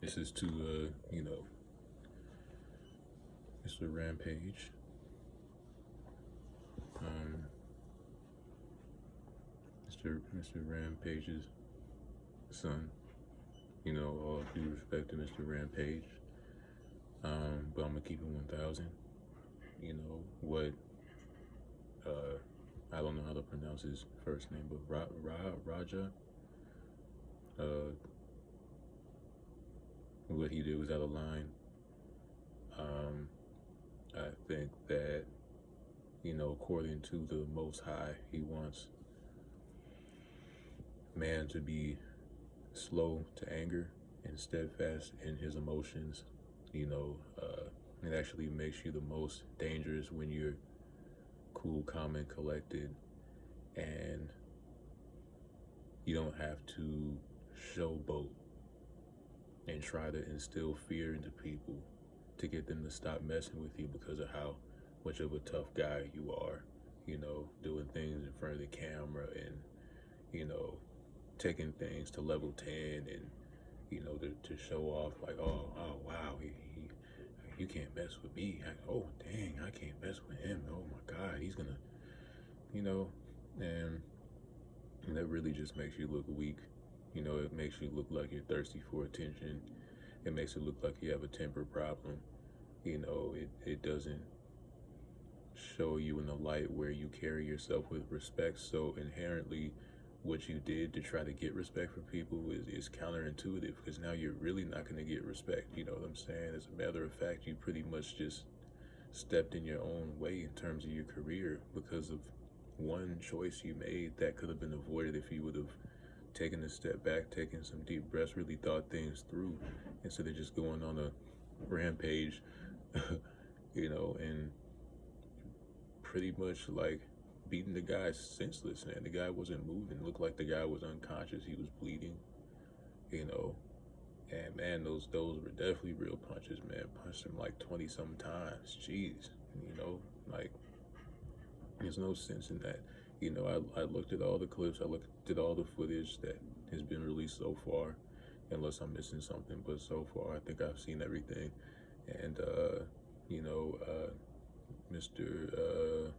This is to Mr. Rampage. Um, Mr. Rampage's son. All due respect to Mr. Rampage. But I'm gonna keep it 1,000. What? Uh, I don't know how to pronounce his first name, but Raja. Uh, what he did was out of line. Um, I think that according to the Most High, He wants man to be slow to anger and steadfast in his emotions. It actually makes you the most dangerous when you're cool, calm, and collected, and you don't have to showboat and try to instill fear into people to get them to stop messing with you because of how much of a tough guy you are. Doing things in front of the camera and you know taking things to level 10 and to show off like, oh wow, you can't mess with me. Oh dang, I can't mess with him. Oh my God, he's gonna, you know, and that really just makes you look weak. It makes you look like you're thirsty for attention. It makes it look like you have a temper problem. It doesn't show you in the light where you carry yourself with respect. So inherently, what you did to try to get respect from people is counterintuitive, because now you're really not going to get respect. You know what I'm saying? As a matter of fact, you pretty much just stepped in your own way in terms of your career because of one choice you made that could have been avoided if you would have taken a step back, taken some deep breaths, really thought things through instead of just going on a rampage, and pretty much like beating the guy senseless, man. The guy wasn't moving. It looked like the guy was unconscious. He was bleeding, you know. And man, those were definitely real punches, man. Punched him like 20 some times. Jeez. Like there's no sense in that. I looked at all the clips, I looked at all the footage that has been released so far, unless I'm missing something, but so far I think I've seen everything. And you know, uh Mr.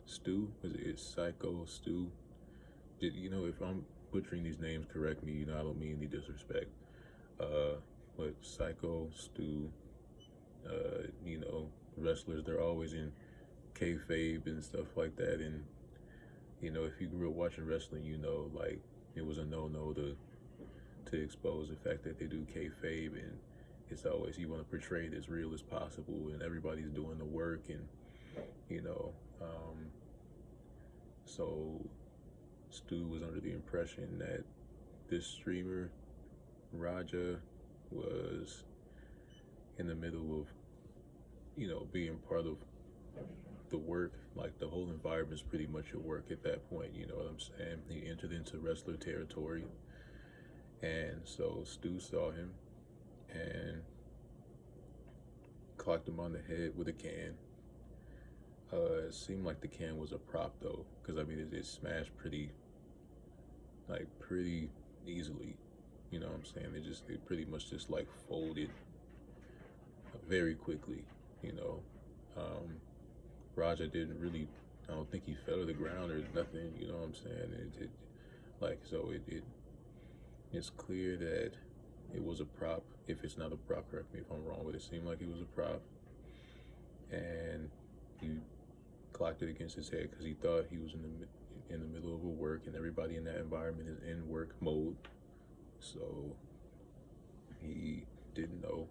Stu, was it Psycho Stu? If I'm butchering these names, correct me. I don't mean any disrespect. Uh, but Psycho Stu, wrestlers, they're always in kayfabe and stuff like that. And if you grew up watching wrestling, like it was a no-no to expose the fact that they do kayfabe, and it's always you want to portray it as real as possible, and everybody's doing the work, and you know, um, so Stu was under the impression that this streamer Raja was in the middle of being part of the work. Like the whole environment's pretty much your work at that point. You know what I'm saying? He entered into wrestler territory, and so Stu saw him and clocked him on the head with a can. It seemed like the can was a prop though, because I mean it smashed pretty easily. You know what I'm saying? It pretty much just like folded very quickly. You know, um, Raja didn't really. I don't think he fell to the ground or nothing. You know what I'm saying? It's clear that it was a prop. If it's not a prop, correct me if I'm wrong, but it seemed like it was a prop, and he clocked it against his head because he thought he was in the middle of a work, and everybody in that environment is in work mode. So he didn't know.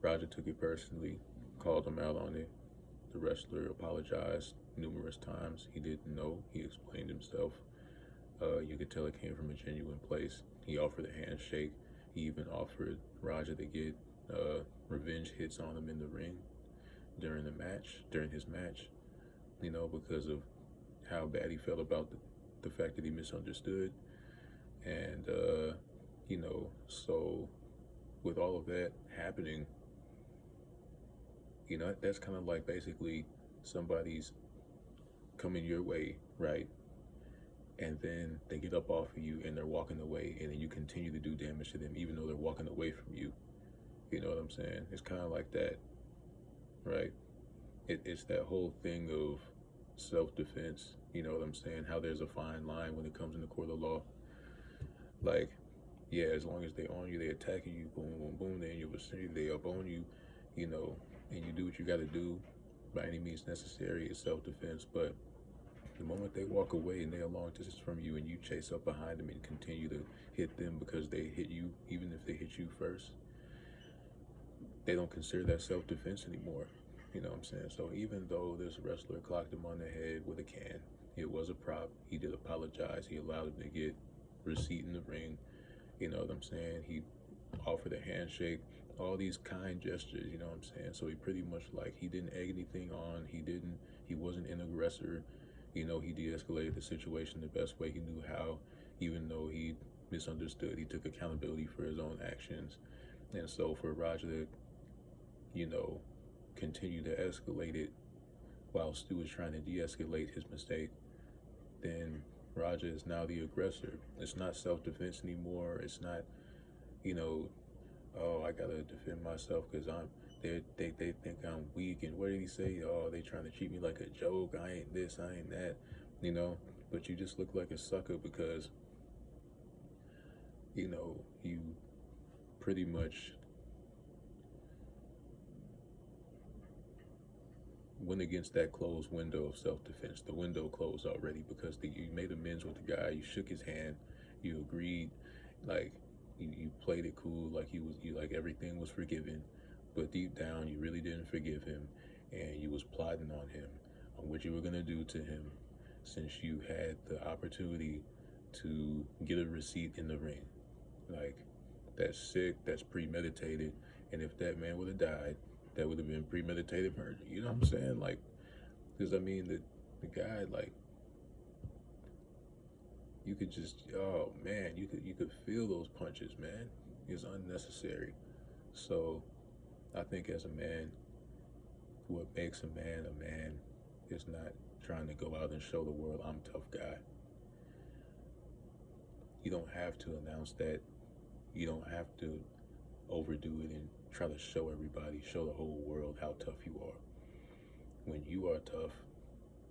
Raja took it personally, called him out on it. The wrestler apologized numerous times. He didn't know. He explained himself. You could tell it came from a genuine place. He offered a handshake. He even offered Raja to get revenge hits on him in the ring during his match, because of how bad he felt about the fact that he misunderstood. And, so with all of that happening, that's kind of like basically somebody's coming your way, right? and then they get up off of you and they're walking away, and then you continue to do damage to them even though they're walking away from you. You know what I'm saying? It's kind of like that, right? It's that whole thing of self-defense. You know what I'm saying? How there's a fine line when it comes in the court of law. Like, yeah, as long as they on you, they attacking you, boom, boom, boom, they in your vicinity, they up on you, you know, and you do what you got to do by any means necessary. It's self-defense. But the moment they walk away and they're a long distance from you and you chase up behind them and continue to hit them because they hit you, even if they hit you first, they don't consider that self-defense anymore. You know what I'm saying? So even though this wrestler clocked him on the head with a can, it was a prop. He did apologize. He allowed him to get receipt in the ring. You know what I'm saying? He offered a handshake, all these kind gestures, you know what I'm saying? So he pretty much, like, he didn't egg anything on. He wasn't an aggressor. You know, he de-escalated the situation the best way he knew how, even though he misunderstood. He took accountability for his own actions. And so for Roger to, you know, continue to escalate it while Stu was trying to de-escalate his mistake, then Raja is now the aggressor. It's not self-defense anymore. It's not, you know, oh, I gotta defend myself because they think I'm weak. And what did he say? Oh, they trying to treat me like a joke. I ain't this, I ain't that, you know. But you just look like a sucker because, you know, you pretty much went against that closed window of self-defense. The window closed already because you made amends with the guy. You shook his hand. You agreed, like you played it cool, like you like everything was forgiven. But deep down, you really didn't forgive him, and you was plotting on him, on what you were gonna do to him, since you had the opportunity to get a receipt in the ring. Like, that's sick. That's premeditated. And if that man would have died, that would have been premeditated murder. You know what I'm saying? Like, because I mean, the guy, like, you could just, oh man, you could feel those punches, man. It's unnecessary. So I think as a man, what makes a man is not trying to go out and show the world I'm a tough guy. You don't have to announce that. You don't have to overdo it and try to show everybody, show the whole world how tough you are. When you are tough,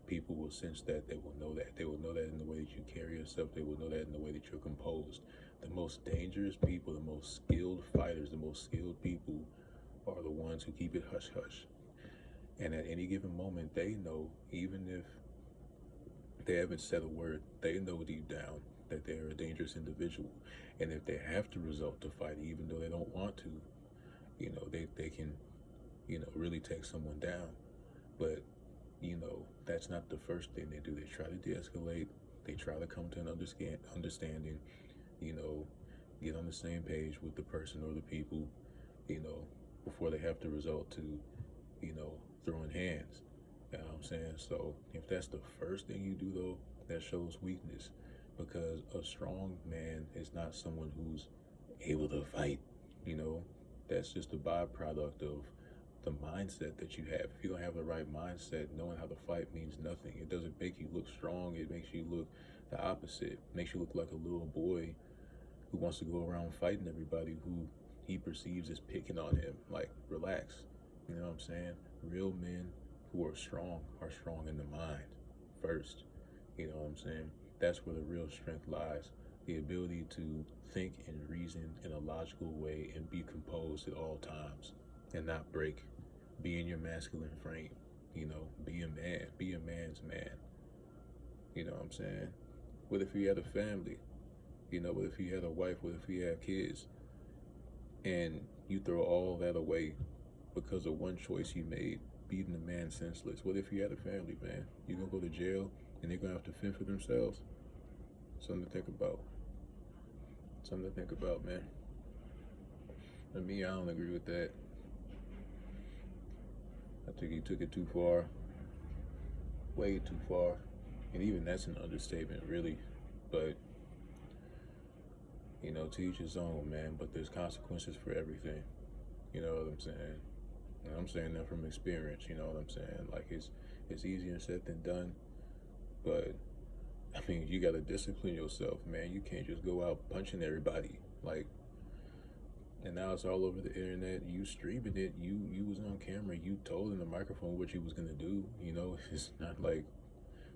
people will sense that. They will know that. They will know that in the way that you carry yourself. They will know that in the way that you're composed. The most dangerous people, the most skilled fighters, the most skilled people are the ones who keep it hush hush. And at any given moment, they know, even if they haven't said a word, they know deep down that they're a dangerous individual. And if they have to resort to fighting, even though they don't want to, you know, they can, you know, really take someone down. But, you know, that's not the first thing they do. They try to de-escalate. They try to come to an understanding, you know, get on the same page with the person or the people, you know, before they have to resort to, you know, throwing hands. You know what I'm saying? So if that's the first thing you do, though, that shows weakness, because a strong man is not someone who's able to fight. You know, that's just a byproduct of the mindset that you have. If you don't have the right mindset, knowing how to fight means nothing. It doesn't make you look strong. It makes you look the opposite. It makes you look like a little boy who wants to go around fighting everybody who he perceives as picking on him. Like, relax. You know what I'm saying? Real men who are strong in the mind first. You know what I'm saying? That's where the real strength lies. The ability to think and reason in a logical way and be composed at all times and not break. Be in your masculine frame. You know, be a man. Be a man's man. You know what I'm saying? What if you had a family? You know, what if you had a wife? What if you had kids? And you throw all that away because of one choice you made, beating a man senseless. What if you had a family, man? You gonna go to jail and they're gonna have to fend for themselves? Something to think about. Something to think about, man. For me, I don't agree with that. I think he took it too far. Way too far. And even that's an understatement, really. But, you know, to each his own, man. But there's consequences for everything. You know what I'm saying? And I'm saying that from experience, you know what I'm saying? Like, it's easier said than done. But I mean, you gotta discipline yourself, man. You can't just go out punching everybody. Like, and now it's all over the internet. You streaming it. You was on camera. You told in the microphone what you was gonna do. You know, it's not like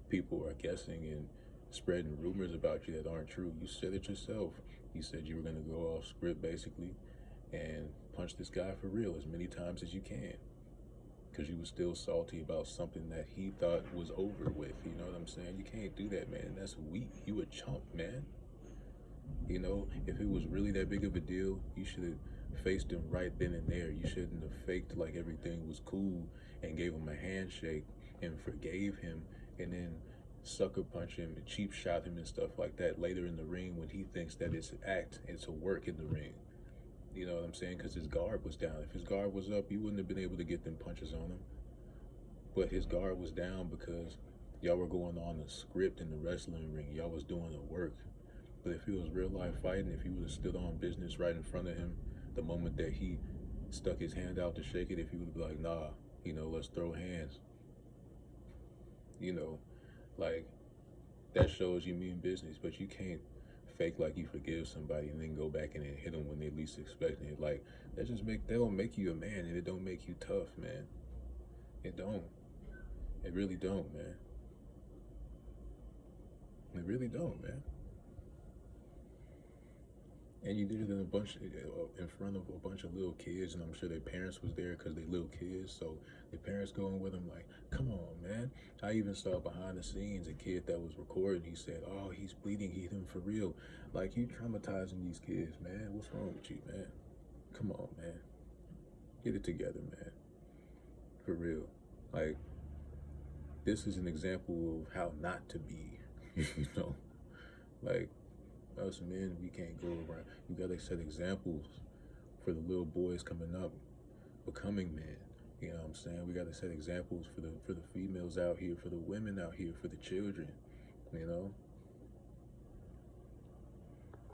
people are guessing and spreading rumors about you that aren't true. You said it yourself. You said you were gonna go off script basically and punch this guy for real as many times as you can, because you was still salty about something that he thought was over with. You know what I'm saying? You can't do that, man. That's weak. You a chump, man. You know, if it was really that big of a deal, you should have faced him right then and there. You shouldn't have faked like everything was cool and gave him a handshake and forgave him and then sucker punch him and cheap shot him and stuff like that later in the ring when he thinks that it's an act, it's a work in the ring. You know what I'm saying? Because his guard was down. If his guard was up, you wouldn't have been able to get them punches on him. But his guard was down because y'all were going on a script in the wrestling ring. Y'all was doing the work. But if he was real life fighting, if he would have stood on business right in front of him, the moment that he stuck his hand out to shake it, if he would be like, nah, you know, let's throw hands, you know, like that shows you mean business. But you can't fake like you forgive somebody and then go back and then hit them when they least expecting it. Like that don't make you a man, and it don't make you tough, man. It don't. It really don't, man. It really don't, man. And you did it in front of a bunch of little kids, and I'm sure their parents was there because they little kids. So the parents going with them like, "Come on, man!" I even saw behind the scenes a kid that was recording. He said, "Oh, he's bleeding. He hit him for real." Like, you traumatizing these kids, man. What's wrong with you, man? Come on, man. Get it together, man. For real. Like, this is an example of how not to be. You know, like, us men, we can't go around. You gotta set examples for the little boys coming up, becoming men. You know what I'm saying? We gotta set examples for the females out here, for the women out here, for the children. You know,